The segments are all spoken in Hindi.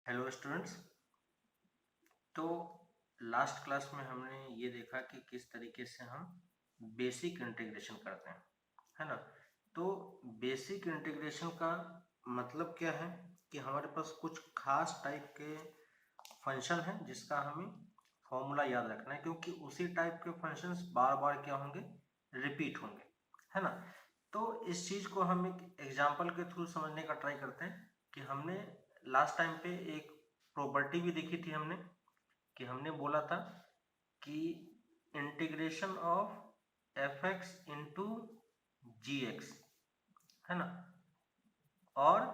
Hello students. तो लास्ट क्लास में हमने ये देखा कि किस तरीके से हम बेसिक इंटीग्रेशन करते हैं, है ना। तो बेसिक इंटीग्रेशन का मतलब क्या है कि हमारे पास कुछ खास टाइप के फंक्शन हैं जिसका हमें फॉर्मूला याद रखना है, क्योंकि उसी टाइप के फंक्शंस बार बार क्या होंगे, रिपीट होंगे, है ना। तो इस चीज़ को हम एक एग्जाम्पल के थ्रू समझने का ट्राई करते हैं कि हमने लास्ट टाइम पे एक प्रॉपर्टी भी देखी थी हमने, कि हमने बोला था कि integration of f x into g x, है ना, और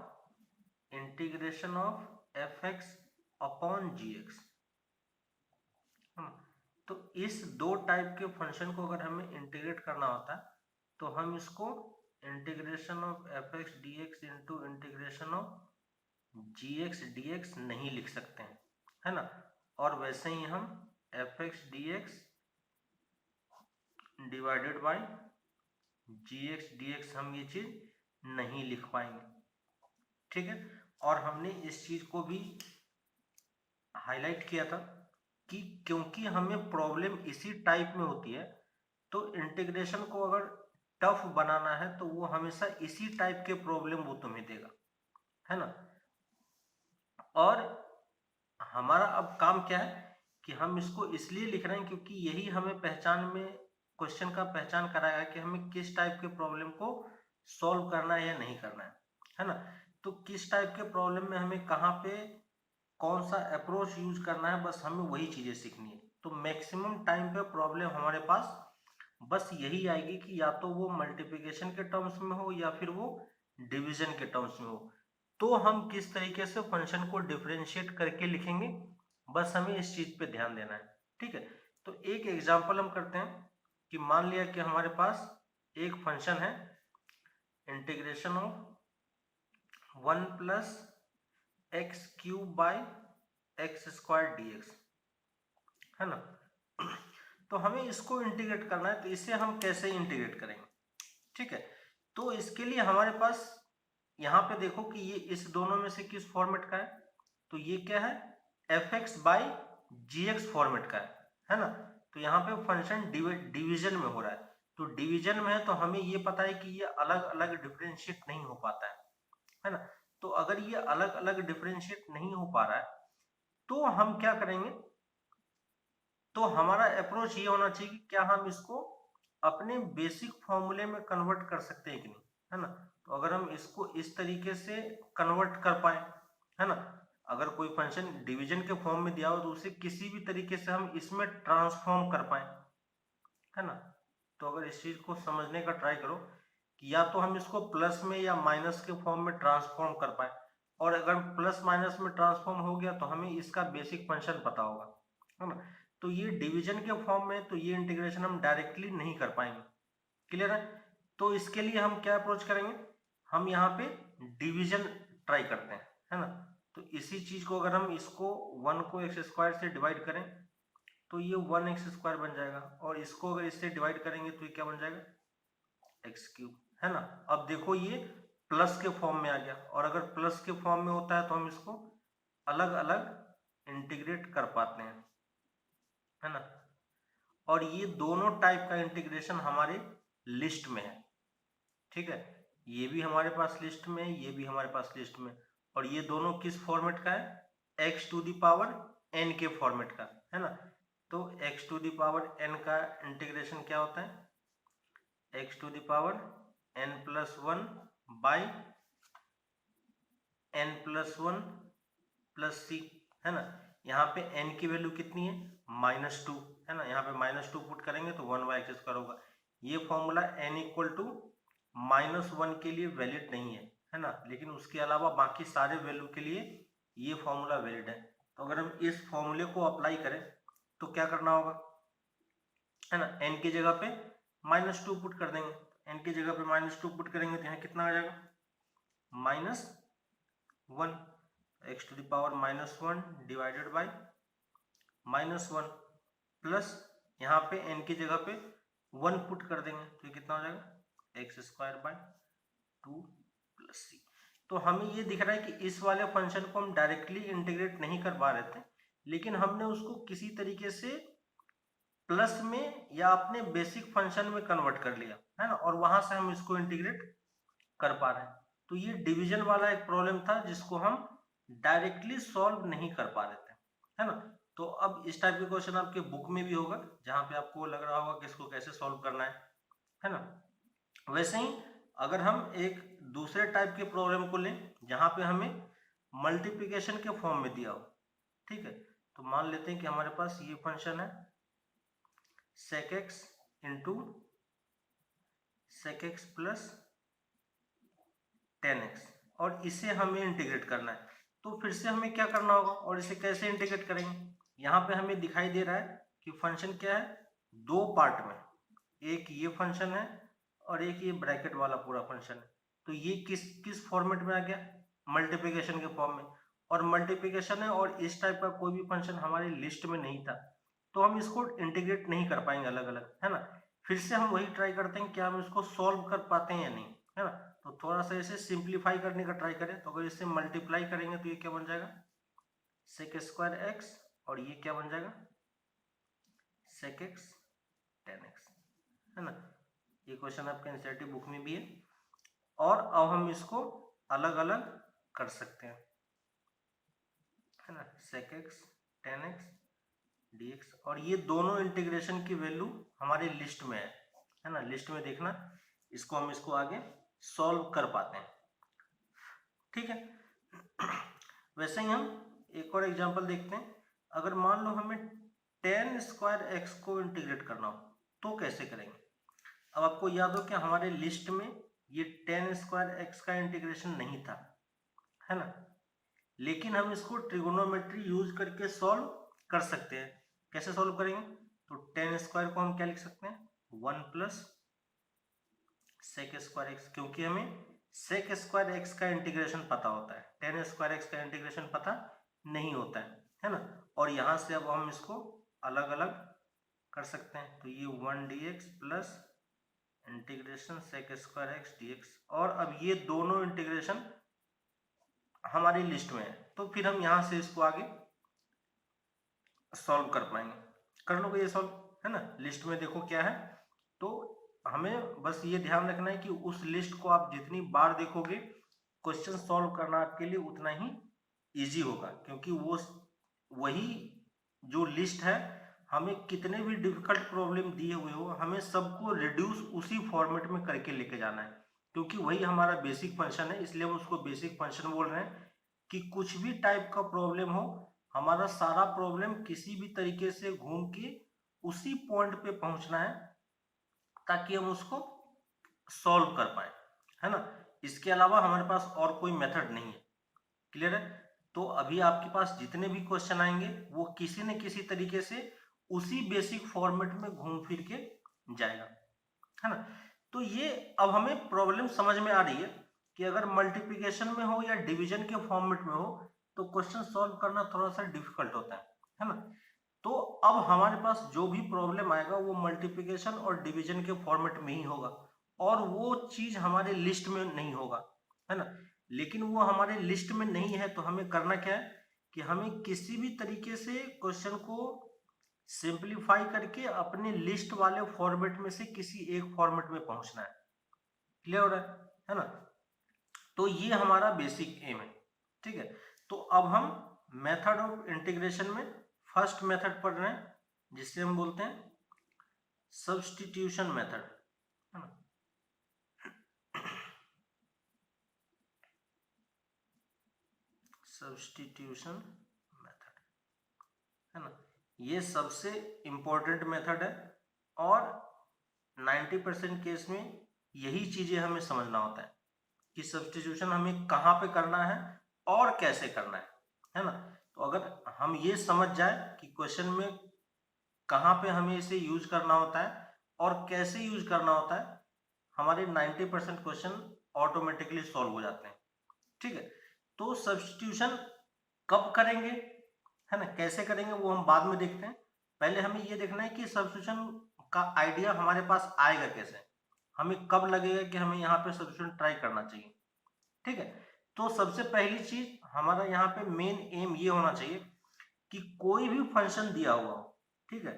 integration of f x upon g x, है ना। तो इस दो टाइप के फंक्शन को अगर हमें इंटीग्रेट करना होता है तो हम इसको integration of f x d x into integration of g x d x नहीं लिख सकते हैं, है ना। और वैसे ही हम f x d x divided by g x d x हम ये चीज नहीं लिख पाएंगे, ठीक है। और हमने इस चीज को भी हाईलाइट किया था कि क्योंकि हमें प्रॉब्लम इसी टाइप में होती है, तो इंटीग्रेशन को अगर टफ बनाना है तो वो हमेशा इसी टाइप के प्रॉब्लम वो तुम्हें देगा, है ना। और हमारा अब काम क्या है कि हम इसको इसलिए लिख रहे हैं क्योंकि यही हमें पहचान में क्वेश्चन का पहचान कराएगा कि हमें किस टाइप के प्रॉब्लम को सॉल्व करना है या नहीं करना है ना। तो किस टाइप के प्रॉब्लम में हमें कहाँ पे कौन सा अप्रोच यूज करना है, बस हमें वही चीजें सीखनी है। तो मैक्सिमम टाइम पे प्रॉब्लम हमारे पास बस यही आएगी कि या तो वो मल्टीप्लिकेशन के टर्म्स में हो या फिर वो डिवीजन के टर्म्स में हो। तो हम किस तरीके से फंक्शन को डिफरेंशिएट करके लिखेंगे, बस हमें इस चीज पे ध्यान देना है, ठीक है। तो एक एग्जांपल हम करते हैं कि मान लिया कि हमारे पास एक फंक्शन है integration of 1 plus x cube by x square D x, है ना। तो हमें इसको इंटीग्रेट करना है, तो इसे हम कैसे इंटीग्रेट करेंगे, ठीक है। तो इसके लिए हमारे पास यहाँ पे देखो कि ये इस दोनों में से किस फॉर्मेट का है, तो ये क्या है, f x by g x format का है ना। तो यहाँ पे फंक्शन डिवीजन में हो रहा है, तो डिवीजन में है तो हमें ये पता है कि ये अलग अलग डिफरेंशिएट नहीं हो पाता है ना। तो अगर ये अलग अलग डिफरेंशिएट नहीं हो पा रहा है तो हम क्या करेंगे, तो हमारा अप्रोच ये होना चाहिए कि क्या हम इसको अपने बेसिक फॉर्मूले में कन्वर्ट कर सकते हैं कि नहीं, है ना। तो अगर हम इसको इस तरीके से कन्वर्ट कर पाए, है ना, अगर कोई फंक्शन डिवीजन के फॉर्म में दिया हो तो उसे किसी भी तरीके से हम इसमें ट्रांसफॉर्म कर पाए, है ना। तो अगर इस चीज को समझने का ट्राई करो कि या तो हम इसको प्लस में या माइनस के फॉर्म में ट्रांसफॉर्म कर पाए, और अगर प्लस माइनस में ट्रांसफॉर्म हो गया तो हमें इसका बेसिक फंक्शन पता होगा, है ना। तो ये डिवीजन के फॉर्म में तो ये इंटीग्रेशन हम डायरेक्टली नहीं कर पाएंगे, क्लियर है। तो इसके लिए हम क्या अप्रोच करेंगे, हम यहाँ पे डिवीजन ट्राई करते हैं, है ना। तो इसी चीज को अगर हम इसको 1 को एक्स स्क्वायर से डिवाइड करें तो ये 1 एक्स स्क्वायर बन जाएगा, और इसको अगर इससे डिवाइड करेंगे तो ये क्या बन जाएगा, एक्स क्यूब, है ना। अब देखो ये प्लस के फॉर्म में आ गया, और अगर प्लस के फॉर्म में होता है तो हम इसको अलग अलग इंटीग्रेट कर पाते हैं, है ना। और ये दोनों टाइप का इंटीग्रेशन हमारे लिस्ट में है, ठीक है। ये भी हमारे पास लिस्ट में, ये भी हमारे पास लिस्ट में, और ये दोनों किस फॉर्मेट का है, x to the power n के फॉर्मेट का, है ना। तो x to the power n का इंटीग्रेशन क्या होता है, x to the power n plus one by n plus one plus सी, है ना। यहाँ पे n की वैल्यू कितनी है, -2, है ना। यहाँ पे -2 पुट करेंगे तो 1/x² होगा। ये फॉर्मूला n इक्वल टू -1 के लिए वैलिड नहीं है ना, लेकिन उसके अलावा बाकी सारे वैल्यू के लिए ये फॉर्मूला वैलिड है। तो अगर हम इस फॉर्मूले को अप्लाई करें तो क्या करना होगा, है ना, n की जगह पे -2 पुट कर देंगे, n की जगह पे -2 पुट करेंगे तो यहाँ कितना आ जाएगा, -1, x to the power -1 divided by -1 plus यहाँ पे n की जगह पे 1 पुट कर देंगे तो ये कितना हो जाएगा, एक्स स्क्वायर बाय 2 प्लस सी। तो हमें ये दिख रहा है कि इस वाले फंक्शन को हम डायरेक्टली इंटीग्रेट नहीं कर पा रहे थे, लेकिन हमने उसको किसी तरीके से प्लस में या अपने बेसिक फंक्शन में कन्वर्ट कर लिया है ना, और वहां से हम इसको इंटीग्रेट कर पा रहे हैं। तो ये डिवीजन वाला एक प्रॉब्लम था जिसको हम डायरेक्टली सॉल्व नहीं कर पा रहे थे, है ना। तो अब इस टाइप के क्वेश्चन आपके बुक में भी होगा, जहां पे आपको लग रहा होगा कि इसको कैसे सॉल्व करना है ना। वैसे ही अगर हम एक दूसरे टाइप के प्रॉब्लम को लें जहां पे हमें मल्टीप्लिकेशन के फॉर्म में दिया हो, ठीक है, तो मान लेते हैं कि हमारे पास ये फंक्शन है sec x into sec x plus 10x और इसे हमें इंटीग्रेट करना है। तो फिर से हमें क्या करना होगा और इसे कैसे इंटीग्रेट करेंगे? यहाँ पे हमें दिखाई दे रहा है कि फंक्शन क्या है, दो पार्ट में, एक ये फंक्शन है और एक ये ब्रैकेट वाला पूरा फंक्शन है। तो ये किस फॉर्मेट में आ गया? मल्टीप्लिकेशन के फॉर्म में। और मल्टीप्लिकेशन है और इस टाइप का कोई भी फंक्शन हमारी लिस्ट में नहीं था, तो हम इसको इंटीग्रेट नहीं कर पाएंगे अलग अलग, है ना। फिर से हम वही ट्राई करते हैं कि हम इसको सॉल्व कर पाते हैं या नहीं, है ना। तो थोड़ा सा इसे सिंप्लीफाई करने का ट्राई करें। तो अगर इससे मल्टीप्लाई करेंगे तो ये क्या बन जाएगा, sec स्क्वायर x, और ये क्या बन जाएगा, sec x tan x, है ना। ये क्वेश्चन आपके एनसीईआरटी बुक में भी है। और अब हम इसको अलग अलग कर सकते हैं, है ना, sec x tan x dx, और ये दोनों इंटीग्रेशन की वैल्यू हमारी लिस्ट में है ना। लिस्ट में देखना, इसको हम इसको आगे सॉल्व कर पाते हैं, ठीक है। वैसे ही हम एक और एग्जांपल देखते हैं। अगर मान लो हमें tan स्क्वायर x को इंटीग्रेट करना हो तो कैसे करेंगे? अब आपको याद हो कि हमारे लिस्ट में ये tan स्क्वायर x का इंटीग्रेशन नहीं था, है ना, लेकिन हम इसको ट्रिगोनोमेट्री यूज करके सॉल्व कर सकते हैं। कैसे सॉल्व करेंगे? तो tan स्क्वायर को हम क्या लिख सकते हैं, 1 प्लस sec स्क्वायर x, क्योंकि हमें sec स्क्वायर x का इंटीग्रेशन पता होता है, tan स्क्वायर x का इंटीग्रेशन पता नहीं होता है ना। और यहां से अब हम इसको अलग अलग कर सकते हैं। तो ये 1 dx plus integration sec square x dx, और अब ये दोनों इंटीग्रेशन हमारी लिस्ट में है, तो फिर हम यहां से इसको आगे सॉल्व कर पाएंगे। कर लोगे ये सॉल्व, है ना। लिस्ट में देखो क्या है, तो हमें बस ये ध्यान रखना है कि उस लिस्ट को आप जितनी बार देखोगे क्वेश्चन सॉल्व करना आपके लिए उतना ही इजी होगा, क्योंकि वो वही जो लिस्ट है, हमें कितने भी डिफिकल्ट प्रॉब्लम दिए हुए हो, हमें सबको रिड्यूस उसी फॉर्मेट में करके लेके जाना है, क्योंकि वही हमारा बेसिक फंक्शन है, इसलिए हम उसको बेसिक फंक्शन बोल रहे हैं। कि कुछ भी टाइप का प्रॉब्लम हो, हमारा सारा प्रॉब्लम किसी भी तरीके से घूम के उसी पॉइंट पे पहुंचना है ताकि हम उसको सॉल्व कर पाए, है ना। इसके अलावा हमारे पास और कोई मेथड नहीं है। क्लियर है? तो अभी आपके पास जितने भी क्वेश्चन आएंगे वो किसी न किसी तरीके से उसी बेसिक फॉर्मेट में घूम फिर के जाएगा, है ना। तो ये अब हमें प्रॉब्लम समझ में आ रही है कि अगर मल्टीप्लिकेशन में हो या डिवीजन के फॉर्मेट में हो तो क्वेश्चन सॉल्व करना थोड़ा सा डिफिकल्ट होता है ना। तो अब हमारे पास जो भी प्रॉब्लम आएगा वो मल्टीप्लिकेशन और डिवीजन के फॉर्मेट में ही होगा, और वो चीज हमारे लिस्ट में नहीं होगा, है ना। लेकिन वो हमारे लिस्ट में नहीं है तो हमें करना क्या है कि हमें किसी भी तरीके से क्वेश्चन को सिंप्लीफाई करके अपने लिस्ट वाले फॉर्मेट में से किसी एक फॉर्मेट में पहुंचना है। क्लियर हो रहा है ना। तो ये हमारा बेसिक एम है, ठीक है। तो अब हम मेथड ऑफ इंटीग्रेशन में फर्स्ट मेथड पढ़ रहे हैं, जिससे हम बोलते हैं सब्स्टिट्यूशन मेथड, है ना। सब्स्टिट्यूशन मेथड, है ना। ये सबसे इंपॉर्टेंट मेथड है और 90% केस में यही चीजें हमें समझना होता है कि सब्स्टिट्यूशन हमें कहाँ पे करना है और कैसे करना है ना। तो अगर हम ये समझ जाए कि क्वेश्चन में कहाँ पे हमें इसे यूज करना होता है और कैसे यूज करना होता है, हमारे 90% क्वेश्चन ऑटोमेटिकली सॉल्व हो जाते हैं, ठीक है। तो सब्स्टिट्यूशन कब करेंगे, है ना, कैसे करेंगे वो हम बाद में देखते हैं। पहले हमें ये देखना है कि सब्स्टिट्यूशन का आइडिया हमारे पास आएगा कैसे, हमें कब लगेगा कि हमें यहाँ पे सब्स्टिट्यूशन ट्राई करना चाहिए, ठीक है। तो सबसे पहली चीज हमारा यहाँ पे मेन एम ये होना चाहिए कि कोई भी फंक्शन दिया हुआ हो, ठीक है,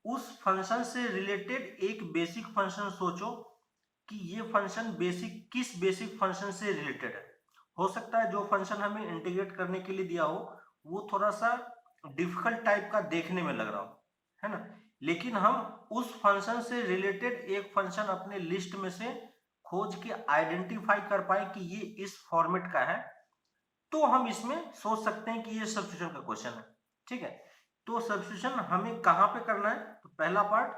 उस फंक्शन से रिलेटेड एक बेसिक फंक्शन सोचो कि ये फंक्शन किस बेसिक फंक्शन से रिलेटेड है। हो सकता है जो फंक्शन हमें इंटीग्रेट करने के लिए दिया हो वो थोड़ा सा डिफिकल्ट टाइप का देखने में लग रहा हो, है ना, लेकिन हम उस फंक्शन से रिलेटेड एक फंक्शन अपने लिस्ट में से खोज के आइडेंटिफाई कर पाए कि ये इस फॉर्मेट का है, तो हम इसमें सोच सकते हैं कि ये सब्स्टिट्यूशन का क्वेश्चन है। ठीक है, तो सब्स्टिट्यूशन हमें कहां पे करना है, तो पहला पार्ट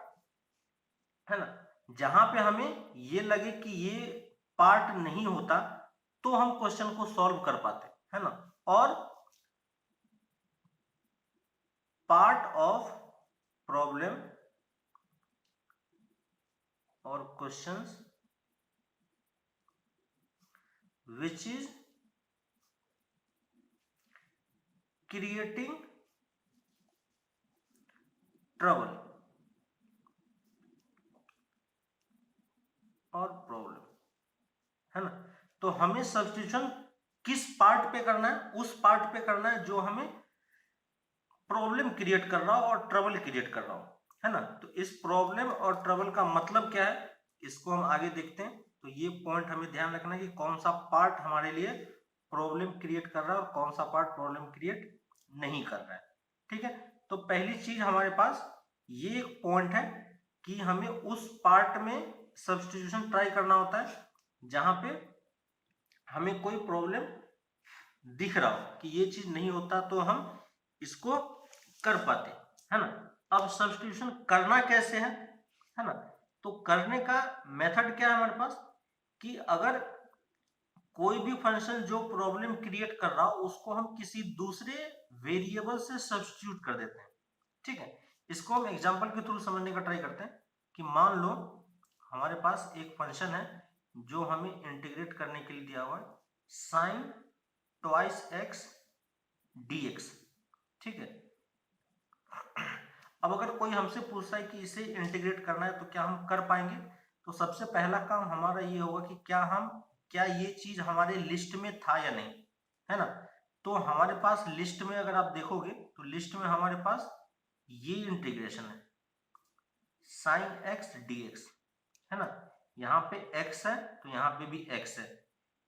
है ना, जहां पे हमें ये लगे कि ये पार्ट नहीं होता तो हम क्वेश्चन को सॉल्व कर पाते, है ना, और पार्ट ऑफ प्रॉब्लम और questions which is creating trouble और प्रॉब्लम, है ना। तो हमें सब्स्टिट्यूशन किस पार्ट पे करना है, उस पार्ट पे करना है जो हमें प्रॉब्लम क्रिएट कर रहा हो और ट्रबल क्रिएट कर रहा हो, है ना। तो इस प्रॉब्लम और ट्रबल का मतलब क्या है इसको हम आगे देखते हैं। तो ये पॉइंट हमें ध्यान रखना है कि कौन सा पार्ट हमारे लिए प्रॉब्लम क्रिएट कर रहा है और कौन सा पार्ट प्रॉब्लम क्रिएट नहीं कर रहा है। ठीक है, तो पहली चीज हमारे पास ये एक पॉइंट है कि हमें उस पार्ट में सब्स्टिट्यूशन ट्राई करना होता है जहां पे हमें कोई प्रॉब्लम दिख रहा हो कि ये चीज नहीं होता तो हम इसको कर पाते, है ना। अब सब्स्टिट्यूशन करना कैसे है ना, तो करने का मेथड क्या है हमारे पास कि अगर कोई भी फंक्शन जो प्रॉब्लम क्रिएट कर रहा हो उसको हम किसी दूसरे वेरिएबल से सब्स्टिट्यूट कर देते हैं। ठीक है, इसको हम एग्जांपल के थ्रू समझने का ट्राई करते हैं कि मान लो हमारे पास एक फंक्शन है जो हमें इंटीग्रेट करने के लिए दिया हुआ है sin ट्वाइस x dx। ठीक है, अब अगर कोई हमसे पूछता है कि इसे इंटीग्रेट करना है तो क्या हम कर पाएंगे, तो सबसे पहला काम हमारा ये होगा कि क्या ये चीज हमारे लिस्ट में था या नहीं, है ना। तो हमारे पास लिस्ट में अगर आप देखोगे तो लिस्ट में हमारे पास ये इंटीग्रेशन है sin x dx, है ना, यहाँ पे x है तो यहाँ पे भी x है।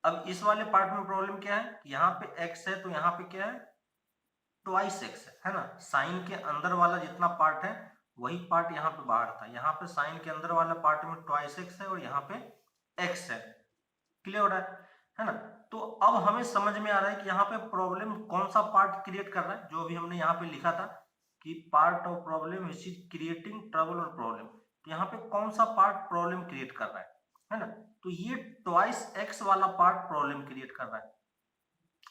अब इस वाले पार्ट में प्रॉब्लम क्या है कि यहाँ पे x है तो यहाँ पे क्या है ट्वाइस x है ना। साइन के अंदर वाला जितना पार्ट है वही पार्ट यहाँ पे बाहर था, यहाँ पे साइन के अंदर वाला पार्ट में ट्वाइस x है और यहाँ पे x है। क्लियर हो रहा है ना। तो अब हमें समझ में आ रहा है कि यहाँ पे प्रॉब्लम कौन सा पार्ट क्रिएट कर रहा है, जो अभी हमने यहाँ पे लिखा था कि part of problem which is creating trouble और प्रॉब्लम, तो यहाँ पे कौन सा पार्ट प्रॉब्लम क्रिएट कर रहा है ना, तो ये ट्वाइस x वाला पार्ट प्रॉब्लम क्रिएट कर रहा है।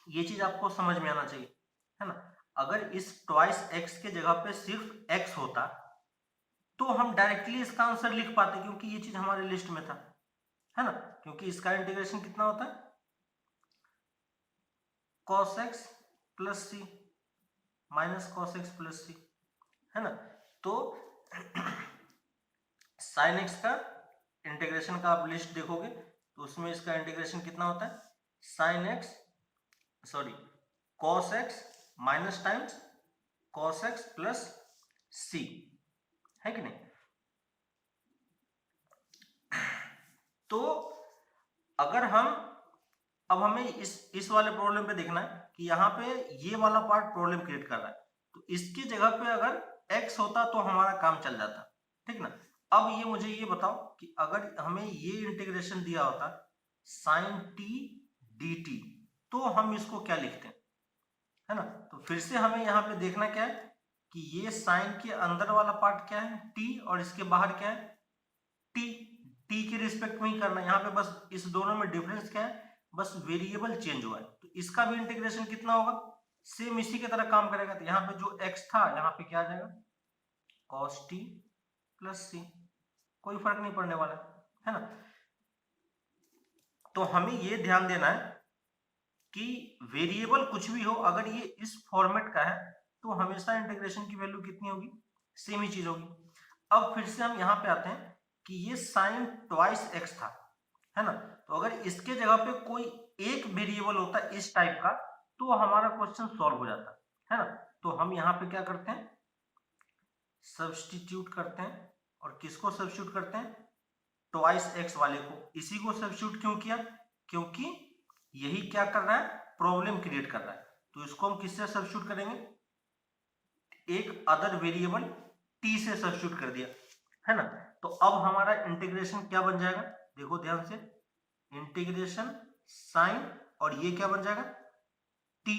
ये चीज आपको समझ में आना चाहिए, है ना। अगर इस ट्वाइस x के जगह पे सिर्फ x होता तो हम डायरेक्टली इसका आंसर लिख पाते क्योंकि ये चीज हमारे लिस्ट में था, है ना, क्योंकि इसका इंटीग्रेशन कितना होता है cos x प्लस सी माइनस cos x प्लस सी, है ना। तो sin x का इंटीग्रेशन का आप लिस्ट देखोगे तो उसमें इसका इंटीग्रेशन कितना होता है cos x minus times cos x plus सी, है कि नहीं। तो अगर अब हमें इस वाले प्रॉब्लम पे देखना है कि यहाँ पे ये वाला पार्ट प्रॉब्लम क्रिएट कर रहा है, तो इसकी जगह पे अगर x होता तो हमारा काम चल जाता, ठीक ना। अब ये मुझे ये बताओ कि अगर हमें ये इंटीग्रेशन दिया होता sin t dt तो हम इसको क्या लिखते हैं, है ना। तो फिर से हमें यहाँ पे देखना क्या है कि ये साइन के अंदर वाला पार्ट क्या है t और इसके बाहर क्या है t के रिस्पेक्ट में ही करना है। यहाँ पे बस इस दोनों में डिफरेंस क्या है, बस वेरिएबल चेंज हुआ है, तो इसका भी इंटीग्रेशन कितना होगा सेम इसी की तरह काम करेगा। तो यहाँ पे जो x था यहाँ पे क्या आ जाएगा cos t प्लस सी, कोई फर्क नहीं पड़ने वाला, है ना। तो हमें ये ध्यान देना है कि वेरिएबल कुछ भी हो अगर ये इस फॉर्मेट का है तो हमेशा इंटीग्रेशन की वैल्यू कितनी होगी सेम ही चीज होगी। अब फिर से हम यहाँ पे आते हैं कि ये साइन ट्वाइस x था, है ना, तो अगर इसके जगह पे कोई एक वेरिएबल होता है इस टाइप का तो हमारा क्वेश्चन सॉल्व हो जाता है ना। तो हम यहाँ पे क्या करते हैं, सब्स्टिट्यूट करते हैं। और किसको सब्स्टिट्यूट करते हैं, ट्वाइस एक्स वाले को। इसी को सब्स्टिट्यूट क्यों किया, क्योंकि यही क्या कर रहा है, प्रॉब्लम क्रिएट कर रहा है। तो इसको हम किससे सब्स्टिट्यूट करेंगे, एक अदर वेरिएबल टी से सब्स्टिट्यूट कर दिया, है ना। तो अब हमारा इंटीग्रेशन क्या बन जाएगा, देखो ध्यान से, इंटीग्रेशन साइन और ये क्या बन जाएगा, टी,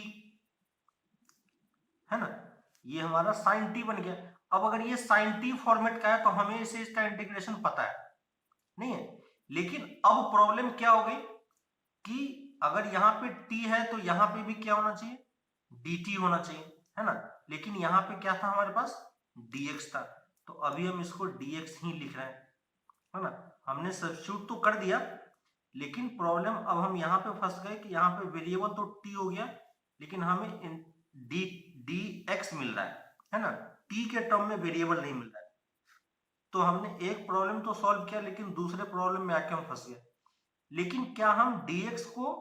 है ना। ये हमारा साइन टी बन गया। अब अगर ये साइन टी फॉर्मेट का है तो हमें इसे इसका इंटीग्रेशन पता है नहीं है। लेकिन अब प्रॉब्लम क्या हो गई कि अगर यहाँ पे t है तो यहाँ पे भी क्या होना चाहिए, dt होना चाहिए, है ना। लेकिन यहाँ पे क्या था हमारे पास, dx था। तो अभी हम इसको dx ही लिख रहे हैं, है ना। हमने सब्स्टिट्यूट तो कर दिया, लेकिन प्रॉब्लम अब हम यहाँ पे फंस गए कि यहाँ पे वेरिएबल तो t हो गया, लेकिन हमें dx मिल रहा है ना। t के टर्म में वेरिएबल नहीं मिल रहा है। तो हमने एक प्रॉब्लम तो सॉल्व किया, लेकिन दूसरे प्रॉब्लम में आके हम फंस गए। लेकिन क्या हम dx को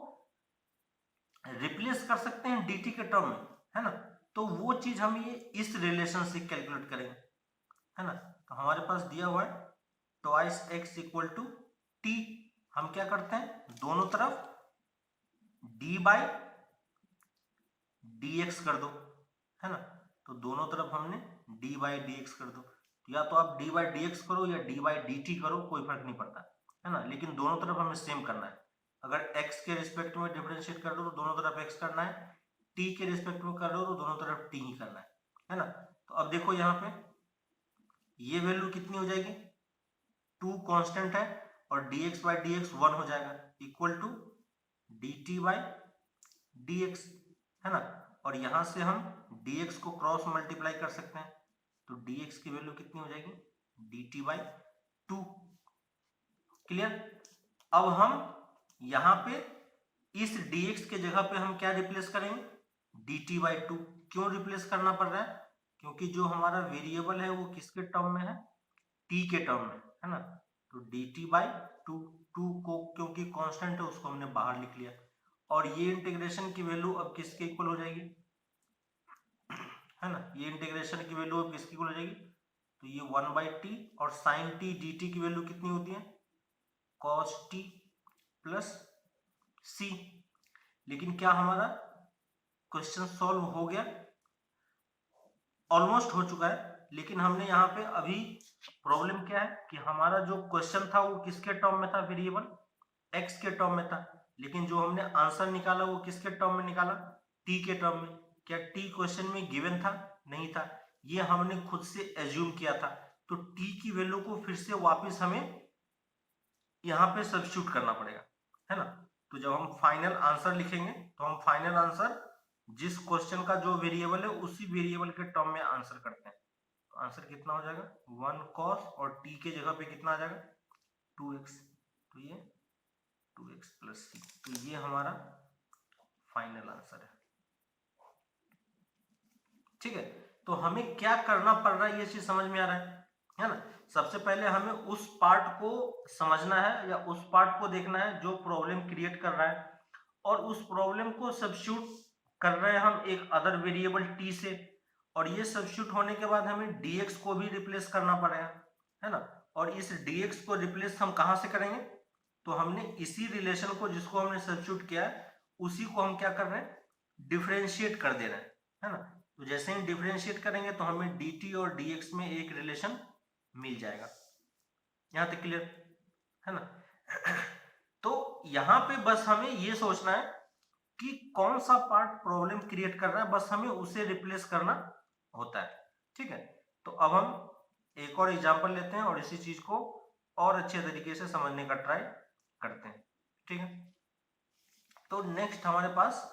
रिप्लेस कर सकते हैं dt के टर्म में, है ना। तो वो चीज हम ये इस रिलेशन से कैलकुलेट करेंगे, है ना। तो हमारे पास दिया हुआ है twice x equal to t. हम क्या करते हैं, दोनों तरफ d बाई dx कर दो, है ना। तो दोनों तरफ हमने d बाई dx कर दो। या तो आप d बाई dx करो या d बाई dt करो, कोई फर्क नहीं पड़ता, है ना। लेकिन दोनों तरफ हमें सेम करना है। अगर x के रिस्पेक्ट में डिफरेंशिएट कर दो तो दोनों तरफ x करना है, t के रिस्पेक्ट में कर दो तो दोनों तरफ t ही करना है ना। तो अब देखो यहाँ पे ये वैल्यू कितनी हो जाएगी, 2 कांस्टेंट है और dx बाई dx 1 हो जाएगा, equal to dt by dx, है ना। और यहां से हम dx को क्रॉस मल्टीप्लाई कर सकते हैं, तो dx की वैल्यू कितनी हो जाएगी, dt बाई 2। क्लियर। अब हम यहां पे इस dx के जगह पे हम क्या रिप्लेस करेंगे, dt बाई 2। क्यों रिप्लेस करना पड़ रहा है, क्योंकि जो हमारा वेरिएबल है वो किसके टर्म में है, t के टर्म में, है ना। तो dt बाई 2, 2 को क्योंकि कांस्टेंट है उसको हमने बाहर लिख लिया। और ये इंटीग्रेशन की वैल्यू अब किसके इक्वल हो जाएगी, है ना। ये इंटीग्रेशन की वैल्यू अब किसकी इक्वल हो जाएगी, तो ये 1 बाई टी और साइन टी dt की वैल्यू कितनी होती है, cos t प्लस c। लेकिन क्या हमारा क्वेश्चन सॉल्व हो गया, ऑलमोस्ट हो चुका है। लेकिन हमने यहाँ पे अभी प्रॉब्लम क्या है कि हमारा जो क्वेश्चन था वो किसके टर्म में था, वेरिएबल x के टर्म में था। लेकिन जो हमने आंसर निकाला वो किसके टर्म में निकाला, t के टर्म में। क्या t क्वेश्चन में गिवन था, नहीं था, ये हमने खुद से एज्यूम किया था। तो t की वैल्यू को फिर से वापस हमें यहाँ पे सब्स्टिट्यूट करना पड़ेगा, है ना। तो जब हम फाइनल आंसर लिखेंगे तो हम फाइनल आंसर जिस क्वेश्चन का जो वेरिएबल है उसी वेरिएबल के टर्म में आंसर करते हैं। तो आंसर कितना हो जाएगा, 1 cos और t के जगह पे कितना आ जाएगा, 2x। तो ये 2x प्लस c। तो ये हमारा फाइनल आंसर है, ठीक है। तो हमें क्या करना पड़ रहा है ये चीज समझ में आ रहा है ना। सबसे पहले हमें उस पार्ट को समझना है या उस पार्ट को देखना है जो प्रॉब्लम क्रिएट कर रहा है, और उस प्रॉब्लम को सब्स्टिट्यूट कर रहे हैं हम एक अदर वेरिएबल t से। और ये सब्स्टिट्यूट होने के बाद हमें dx को भी रिप्लेस करना पड़ेगा, है ना। और इस dx को रिप्लेस हम कहां से करेंगे, तो हमने इसी रिलेशन को जिसको हमने सब्स्टिट्यूट किया है उसी को हम क्या कर रहे हैं, डिफरेंशिएट कर दे रहे हैं, है ना। तो जैसे ही डिफरेंशिएट करेंगे तो हमें dt और dx में एक रिलेशन मिल जाएगा। यहां तक क्लियर है ना। तो यहां पे बस हमें ये सोचना है कि कौन सा पार्ट प्रॉब्लम क्रिएट कर रहा है, बस हमें उसे रिप्लेस करना होता है, ठीक है। तो अब हम एक और एग्जांपल लेते हैं और इसी चीज को और अच्छे तरीके से समझने का ट्राई करते हैं, ठीक है। तो नेक्स्ट हमारे पास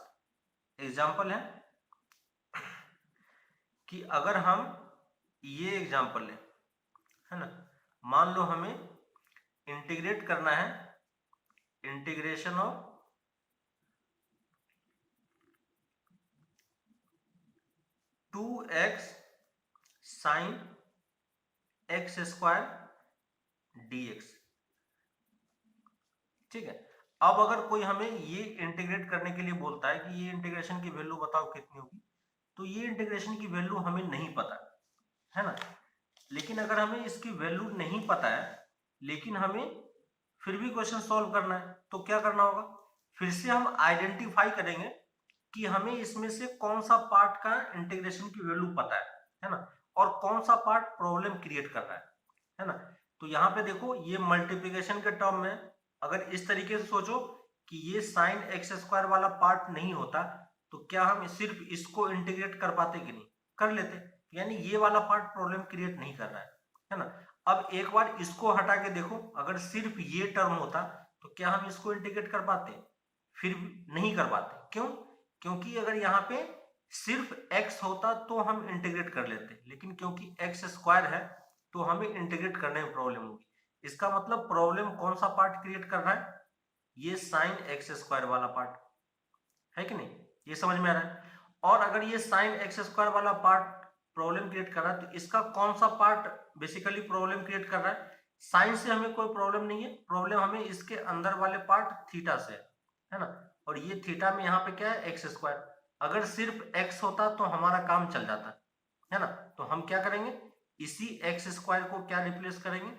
एग्जांपल है कि अगर हम ये एग्जांपल लें, है ना। मान लो हमें इंटीग्रेट करना है, integration of two x sine x square dx, ठीक है। अब अगर कोई हमें ये इंटीग्रेट करने के लिए बोलता है कि ये इंटीग्रेशन की वैल्यू बताओ कितनी होगी, तो ये इंटीग्रेशन की वैल्यू हमें नहीं पता है ना। लेकिन अगर हमें इसकी वैल्यू नहीं पता है लेकिन हमें फिर भी क्वेश्चन सॉल्व करना है, तो क्या करना होगा, फिर से हम आइडेंटिफाई करेंगे कि हमें इसमें से कौन सा पार्ट का इंटीग्रेशन की वैल्यू पता है ना, और कौन सा पार्ट प्रॉब्लम क्रिएट कर रहा है ना। तो यहाँ पे देखो ये मल्टीप्लिकेशन के टर्म में अगर इस तरीके से सोचो कि ये साइन एक्स स्क्वायर वाला पार्ट नहीं होता तो क्या हम सिर्फ इसको इंटीग्रेट कर पाते कि नहीं, कर लेते, यानी ये वाला पार्ट प्रॉब्लम क्रिएट नहीं कर रहा है ना। अब एक बार इसको हटा के देखो, अगर सिर्फ ये टर्म होता तो क्या हम इसको इंटीग्रेट कर पाते, फिर नहीं कर पाते। क्यों, क्योंकि अगर यहाँ पे सिर्फ x होता तो हम इंटीग्रेट कर लेते, लेकिन क्योंकि x स्क्वायर है तो हमें इंटीग्रेट करने में प्रॉब्लम होगी। इसका मतलब प्रॉब्लम कौन सा पार्ट क्रिएट कर रहा है, ये साइन एक्स स्क्वायर वाला पार्ट है कि नहीं, ये समझ में आ रहा है। और अगर ये साइन एक्स स्क्वायर वाला पार्ट प्रॉब्लम क्रिएट कर रहा है तो इसका कौन सा पार्ट बेसिकली प्रॉब्लम क्रिएट कर रहा है, साइन से हमें कोई प्रॉब्लम नहीं है, प्रॉब्लम हमें इसके अंदर वाले पार्ट थीटा से है ना। और ये थीटा में यहाँ पे क्या है, एक्स स्क्वायर, अगर सिर्फ एक्स होता तो हमारा काम चल जाता है ना। तो हम क्या करेंगे, इसी एक्स स्क्वायर को क्या रिप्लेस करेंगे,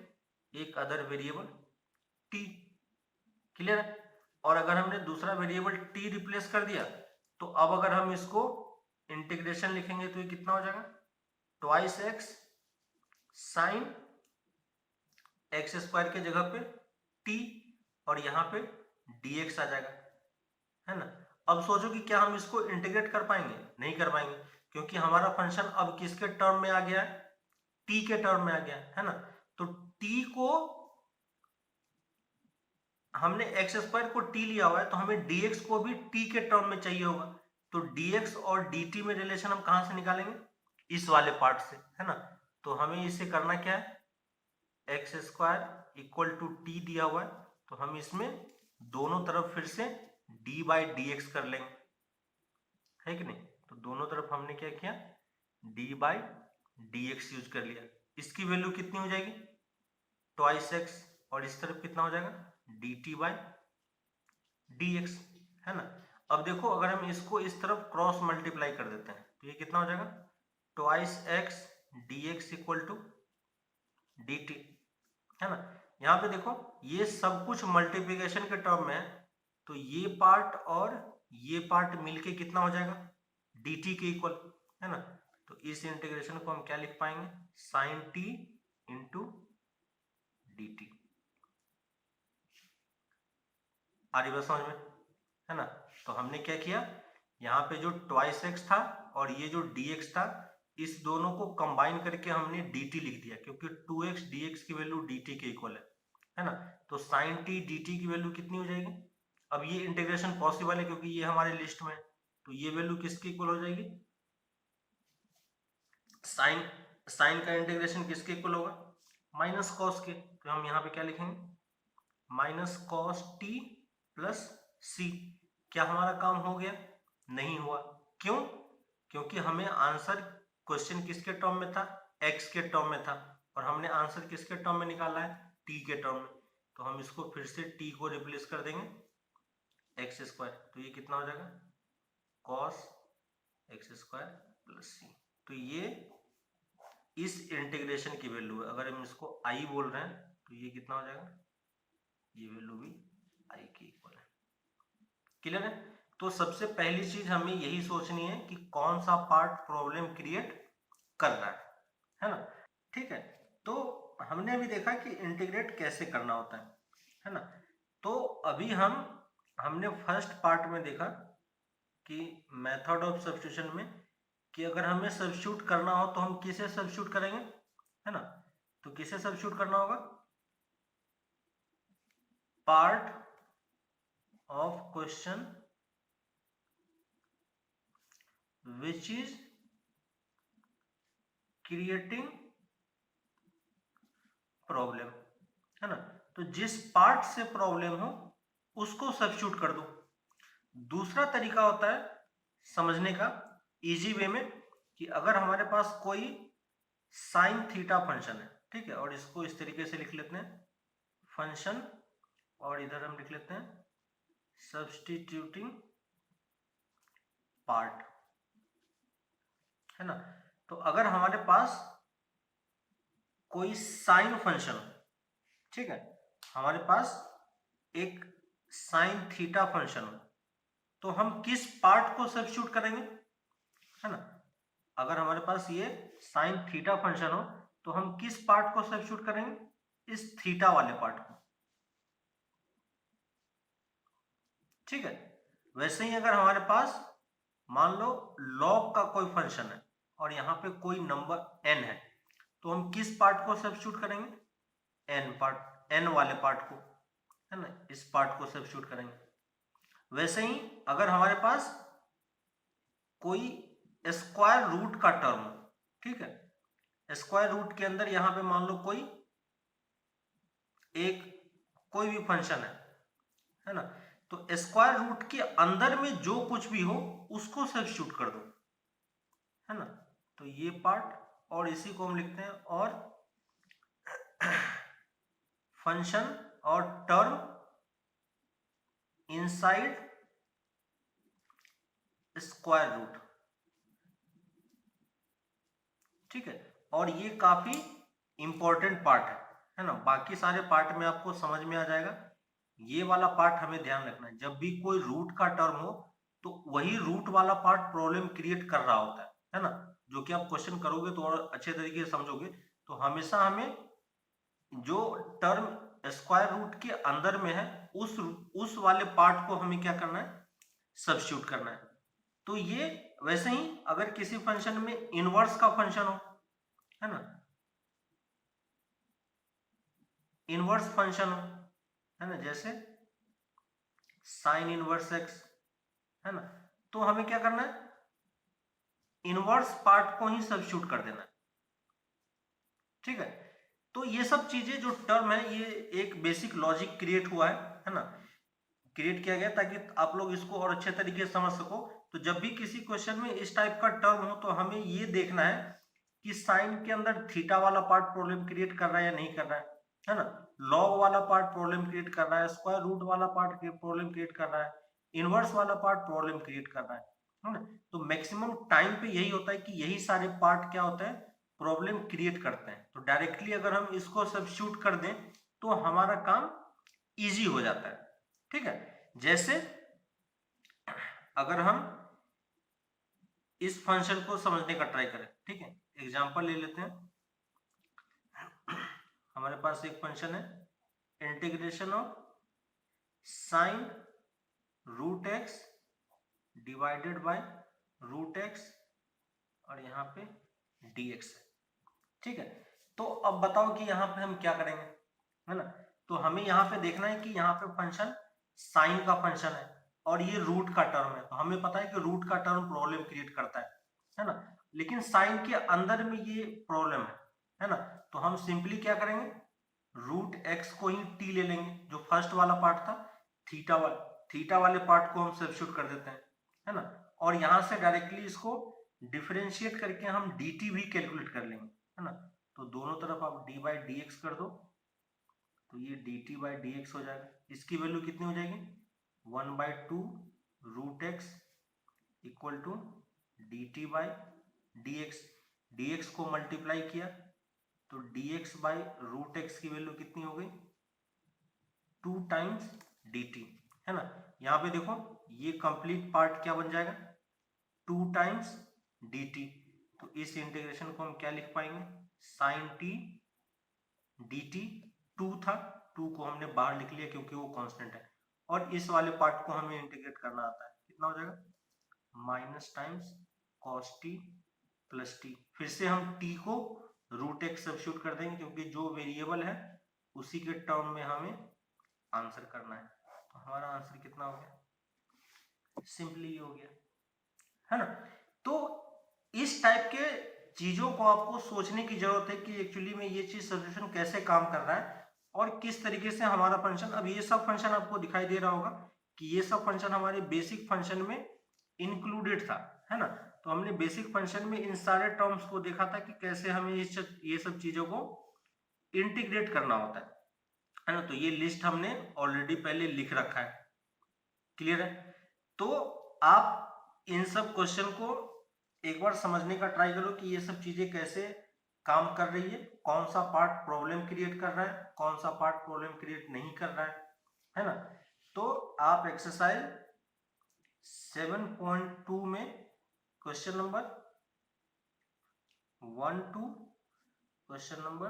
एक अदर वेरिएबल टी, क्लियर है। और अगर हमने दूसरा वेरिएबल टी रिप्लेस कर दिया तो अब अगर हम इसको इंटीग्रेशन लिखेंगे तो ये कितना हो जाएगा, twice x sine x square के जगह पे टी और यहाँ पे dx आ जाएगा, है ना। अब सोचो कि क्या हम इसको इंटीग्रेट कर पाएंगे, नहीं कर पाएंगे, क्योंकि हमारा फंक्शन अब किसके टर्म में आ गया है, टी के टर्म में आ गया है ना। तो टी को हमने एक्स स्क्वायर को टी लिया हुआ है तो हमें dx को भी टी के टर्म में चाहिए होगा, तो dx और dt में रिलेशन हम कहां से निकालेंगे, इस वाले पार्ट से, है ना। तो हमें इसे करना क्या है, x square equal to t दिया हुआ है तो हम इसमें दोनों तरफ फिर से d बाई डी एक्स कर लेंगे, है कि नहीं। तो दोनों तरफ हमने क्या किया, d by d x use कर लिया। इसकी वैल्यू कितनी हो जाएगी, ट्वाइस एक्स, और इस तरफ कितना हो जाएगा, D T by d x, है ना। अब देखो अगर हम इसको इस तरफ क्रॉस मल्टीप्लाई कर देते हैं तो ये कितना हो जाएगा, twice x d x equal to d t, है ना। यहाँ पे देखो ये सब कुछ मल्टीप्लिकेशन के टर्म में है तो ये पार्ट और ये पार्ट मिलके कितना हो जाएगा, dt के इक्वल, है ना। तो इस इंटीग्रेशन को हम क्या लिख पाएंगे, sine t into d t, आ रही बात समझ में, है ना। तो हमने क्या किया, यहाँ पे जो ट्वाइस एक्स था और ये जो dx था इस दोनों को कंबाइन करके हमने dt लिख दिया, क्योंकि 2x dx की वैल्यू dt के इक्वल है ना। तो साइन t dt की वैल्यू कितनी हो जाएगी, अब ये इंटीग्रेशन पॉसिबल है क्योंकि ये हमारे लिस्ट में है, तो ये वैल्यू किसके इक्वल हो जाएगी, साइन का इंटीग्रेशन किसके इक्वल होगा, माइनस कॉस के। तो हम यहाँ पे क्या लिखेंगे, माइनस कॉस टी प्लस सी। क्या हमारा काम हो गया, नहीं हुआ, क्यों, क्योंकि हमें आंसर क्वेश्चन किसके टर्म में था, एक्स के टर्म में था, और हमने आंसर किसके टर्म में निकाला है, टी के टर्म में। तो हम इसको फिर से टी को रिप्लेस कर देंगे एक्स स्क्वायर, तो ये कितना हो जाएगा, कॉस एक्स स्क्वायर प्लस सी। तो ये इस इंटीग्रेशन की वैल्यू है, अगर हम इसको आई बोल रहे हैं तो ये कितना हो जाएगा, ये वैल्यू भी आई के इक्वल है, क्लियर है। तो सबसे पहली चीज हमें यही सोचनी है कि कौन सा पार्ट प्रॉब्लम क्रिएट कर रहा है ना। ठीक है, तो हमने अभी देखा कि इंटीग्रेट कैसे करना होता है ना। तो अभी हमने फर्स्ट पार्ट में देखा कि मेथड ऑफ सब्स्टिट्यूशन में कि अगर हमें सब्स्टिट्यूट करना हो तो हम किसे सब्स्टिट्यूट करेंगे, है ना। तो किसे सब्स्टिट्यूट करना होगा, part of question which is creating problem, है ना। तो जिस पार्ट से प्रॉब्लम हो उसको सब्स्टिट्यूट कर दो। दूसरा तरीका होता है समझने का इजी वे में कि अगर हमारे पास कोई साइन थीटा फंक्शन है, ठीक है, और इसको इस तरीके से लिख लेते हैं फंक्शन, और इधर हम लिख लेते हैं सब्स्टिट्यूटिंग पार्ट, है ना। तो अगर हमारे पास कोई साइन फंक्शन, ठीक है, हमारे पास एक साइन थीटा फंक्शन हो, तो हम किस पार्ट को सब्स्टिट्यूट करेंगे, है ना। अगर हमारे पास ये साइन थीटा फंक्शन हो तो हम किस पार्ट को सब्स्टिट्यूट करेंगे, इस थीटा वाले पार्ट को, ठीक है। वैसे ही अगर हमारे पास मान लो लॉग का कोई फंक्शन है और यहाँ पे कोई नंबर n है, तो हम किस पार्ट को सब्स्टिट्यूट करेंगे, n पार्ट, n वाले पार्ट को, है ना, इस पार्ट को सब्स्टिट्यूट करेंगे। वैसे ही अगर हमारे पास कोई स्क्वायर रूट का टर्म, ठीक है, स्क्वायर रूट के अंदर यहां पे मान लो कोई भी फंक्शन है ना, तो स्क्वायर रूट के अंदर में जो कुछ भी हो उसको सब्स्टिट्यूट कर दो, है ना। तो ये पार्ट, और इसी को हम लिखते हैं और फंक्शन और टर्म इनसाइड स्क्वायर रूट, ठीक है। और ये काफी इंपॉर्टेंट पार्ट है ना। बाकी सारे पार्ट में आपको समझ में आ जाएगा, ये वाला पार्ट हमें ध्यान रखना है। जब भी कोई रूट का टर्म हो तो वही रूट वाला पार्ट प्रॉब्लम क्रिएट कर रहा होता है ना। जो कि आप क्वेश्चन करोगे तो और अच्छे तरीके से समझोगे। तो हमेशा हमें जो टर्म स्क्वायर रूट के अंदर में है उस वाले पार्ट को हमें क्या करना है, सब्स्टिट्यूट करना है। तो ये वैसे ही अगर किसी फंक्शन में इनवर्स का फंक्शन हो, है ना, इनवर्स फंक्शन हो, है ना, जैसे साइन इनवर्स एक्स, है ना, तो हमें क्या करना है, इनवर्स पार्ट को ही सब्स्टिट्यूट कर देना है, ठीक है। तो ये सब चीजें जो टर्म है, ये एक बेसिक लॉजिक क्रिएट हुआ है ना, क्रिएट किया गया ताकि आप लोग इसको और अच्छे तरीके से समझ सको। तो जब भी किसी क्वेश्चन में इस टाइप का टर्म हो तो हमें ये देखना है कि साइन के अंदर थीटा वाला पार्ट प्रॉब्लम क्रिएट कर रहा है या नहीं कर रहा है ना, लॉग वाला पार्ट प्रॉब्लम क्रिएट कर रहा है, स्क्वायर रूट वाला पार्ट प्रॉब्लम क्रिएट कर रहा है, इनवर्स वाला पार्ट प्रॉब्लम क्रिएट कर रहा है ना। तो मैक्सिमम टाइम पे यही होता है कि यही सारे पार्ट क्या होते हैं, प्रॉब्लम क्रिएट करते हैं। तो डायरेक्टली अगर हम इसको सब्स्टिट्यूट कर दें तो हमारा काम इजी हो जाता है, ठीक है। जैसे अगर हम इस फंक्शन को समझने का ट्राई करें, ठीक है, एग्जांपल ले लेते हैं। हमारे पास एक फंक्शन है integration of sine root x divided by root x और यहाँ पे dx है, ठीक है। तो अब बताओ कि यहाँ पे हम क्या करेंगे, है ना। तो हमें यहाँ पे देखना है कि यहाँ पे फंक्शन साइन का फंक्शन है और ये रूट का टर्म है। तो हमें पता है कि रूट का टर्म प्रॉब्लम क्रिएट करता है ना। लेकिन साइन के अंदर में ये प्रॉब्लम है ना। तो हम सिंपली क्या करेंगे, रूट एक्स को ही टी ले लेंगे, जो फर्स्ट वाला पार्ट था थीटा वाले पार्ट को हम सब्स्टिट्यूट कर देते हैं, है ना। और यहां से डायरेक्टली इसको डिफरेंशिएट करके हम dt भी कैलकुलेट कर लेंगे, है ना। तो दोनों तरफ आप d बाई डी एक्स कर दो, तो ये dt बाई डी एक्स हो जाएगा। इसकी वैल्यू कितनी हो जाएगी, 1/2 root x equal to dt by d x. D x को मल्टीप्लाई किया तो dx बाई रूट एक्स की वैल्यू कितनी हो गई, 2 टाइम्स dt, है ना। यहाँ पे देखो ये कंप्लीट पार्ट क्या बन जाएगा, 2 टाइम्स dt। तो इस इंटीग्रेशन को हम क्या लिख पाएंगे, साइन t dt। 2 था, 2 को हमने बाहर लिख लिया क्योंकि वो कांस्टेंट है। और इस वाले पार्ट को हमें इंटीग्रेट करना आता है, कितना हो जाएगा, minus times cos t plus T. फिर से हम t को रूट एक्स सब्स्टिट्यूट कर देंगे क्योंकि जो वेरिएबल है उसी के टर्म में हमें आंसर करना है। तो हमारा आंसर कितना हो गया, सिंपली हो गया, है ना। तो इस टाइप के चीजों को आपको सोचने की जरूरत है कि एक्चुअली में ये चीज सब्स्टिट्यूशन कैसे काम कर रहा है और किस तरीके से हमारा फंक्शन। अब ये सब फंक्शन आपको दिखाई दे रहा होगा कि ये सब फंक्शन हमारे बेसिक फंक्शन में इंक्लूडेड था, है ना। तो हमने बेसिक फंक्शन में इन सारे टर्म्स को देखा था कि कैसे हमें ये सब चीजों को इंटीग्रेट करना होता है ना। तो ये लिस्ट हमने ऑलरेडी पहले लिख रखा है, क्लियर है? तो आप इन सब क्वेश्चन को एक बार समझने का ट्राई करो कि ये सब चीजें कैसे काम कर रही है, कौन सा पार्ट प्रॉब्लम क्रिएट कर रहा है, कौन सा पार्ट प्रॉब्लम क्रिएट नहीं कर रहा है ना? तो आप एक्सरसाइज 7.2 में question number 1 to question number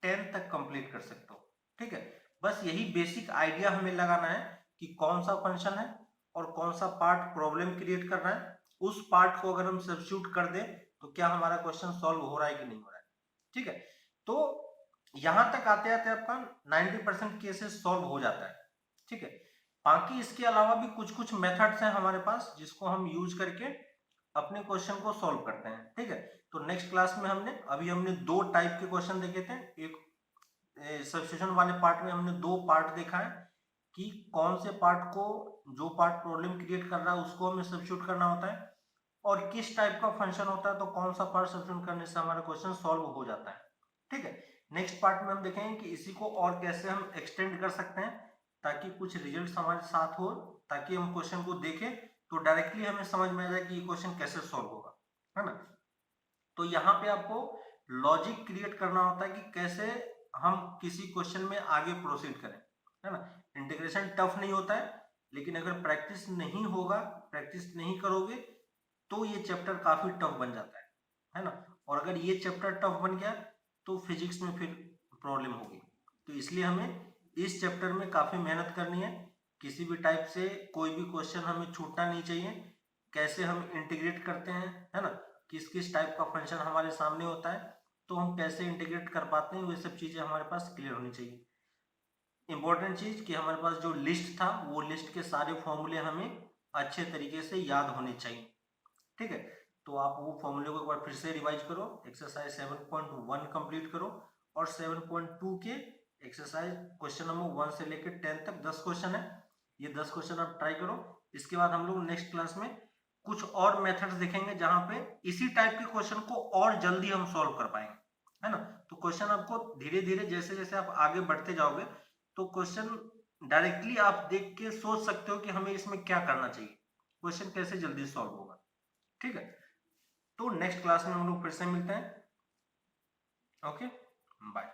10 तक कंप्लीट कर सकते हो। ठीक है, बस यही बेसिक आइडिया हमें लगाना है कि कौन सा फंक्शन है और कौन सा पार्ट प्रॉब्लम क्रिएट कर रहा है। उस पार्ट को अगर हम सब्स्टिट्यूट कर दें तो क्या हमारा क्वेश्चन सॉल्व हो रहा है कि नहीं हो रहा है। ठीक है, तो यहां तक आते आते आपका 90% केसेस सॉल्व हो जाता है। ठीक है, बाकी इसके अलावा भी कुछ कुछ मेथड्स हैं हमारे पास जिसको हम यूज करके अपने क्वेश्चन को सॉल्व करते हैं। ठीक है, तो नेक्स्ट क्लास में हमने दो टाइप के क्वेश्चन देखे थे। एक सब्स्टिट्यूशन वाले पार्ट में हमने दो पार्ट देखा है कि कौन से पार्ट को, जो पार्ट प्रॉब्लम क्रिएट कर रहा है उसको हमें सब्स्टिट्यूट करना होता है, और किस टाइप का फंक्शन होता है तो कौन सा पार्ट सब्स्टिट्यूट करने से हमारा क्वेश्चन सॉल्व हो जाता है। ठीक है, नेक्स्ट पार्ट में हम देखेंगे कि इसी को और कैसे हम एक्सटेंड कर सकते हैं ताकि कुछ रिजल्ट हमारे साथ हो, ताकि हम क्वेश्चन को देखें तो डायरेक्टली हमें समझ में आ जाए कि ये क्वेश्चन कैसे सॉल्व होगा, है ना? तो यहाँ पे आपको लॉजिक क्रिएट करना होता है कि कैसे हम किसी क्वेश्चन में आगे प्रोसीड करें, है ना? इंटीग्रेशन टफ नहीं होता है, लेकिन अगर प्रैक्टिस नहीं होगा, प्रैक्टिस नहीं करोगे तो ये चैप्टर काफी टफ बन जाता है ना? और अगर ये चैप्टर टफ बन गया तो फिजिक्स में फिर प्रॉब्लम होगी। तो इसलिए हमें इस चैप्टर में काफी मेहनत करनी है। किसी भी टाइप से कोई भी क्वेश्चन हमें छूटना नहीं चाहिए। कैसे हम इंटीग्रेट करते हैं, है ना? किस किस टाइप का फंक्शन हमारे सामने होता है तो हम कैसे इंटीग्रेट कर पाते हैं, वो सब चीजें हमारे पास क्लियर होनी चाहिए। इंपॉर्टेंट चीज कि हमारे पास जो लिस्ट था वो लिस्ट के सारे फॉर्मूले हमें अच्छे तरीके से याद होने चाहिए। ठीक है, तो आप वो फॉर्मूले को एक बार फिर से रिवाइज करो, एक्सरसाइज 7.1 कंप्लीट करो, और 7.2 के एक्सरसाइज क्वेश्चन नंबर 1 से लेकर 10 तक 10 क्वेश्चन है, ये 10 क्वेश्चन आप ट्राई करो। इसके बाद हम लोग नेक्स्ट क्लास में कुछ और मेथड्स देखेंगे जहां पे इसी टाइप के क्वेश्चन को और जल्दी हम सॉल्व कर पाएंगे, है ना? तो क्वेश्चन आपको धीरे धीरे जैसे जैसे आप आगे बढ़ते जाओगे तो क्वेश्चन डायरेक्टली आप देख के सोच सकते हो कि हमें इसमें क्या करना चाहिए, क्वेश्चन कैसे जल्दी सॉल्व होगा। ठीक है, तो नेक्स्ट क्लास में हम लोग फिर से मिलते हैं। Okay, bye.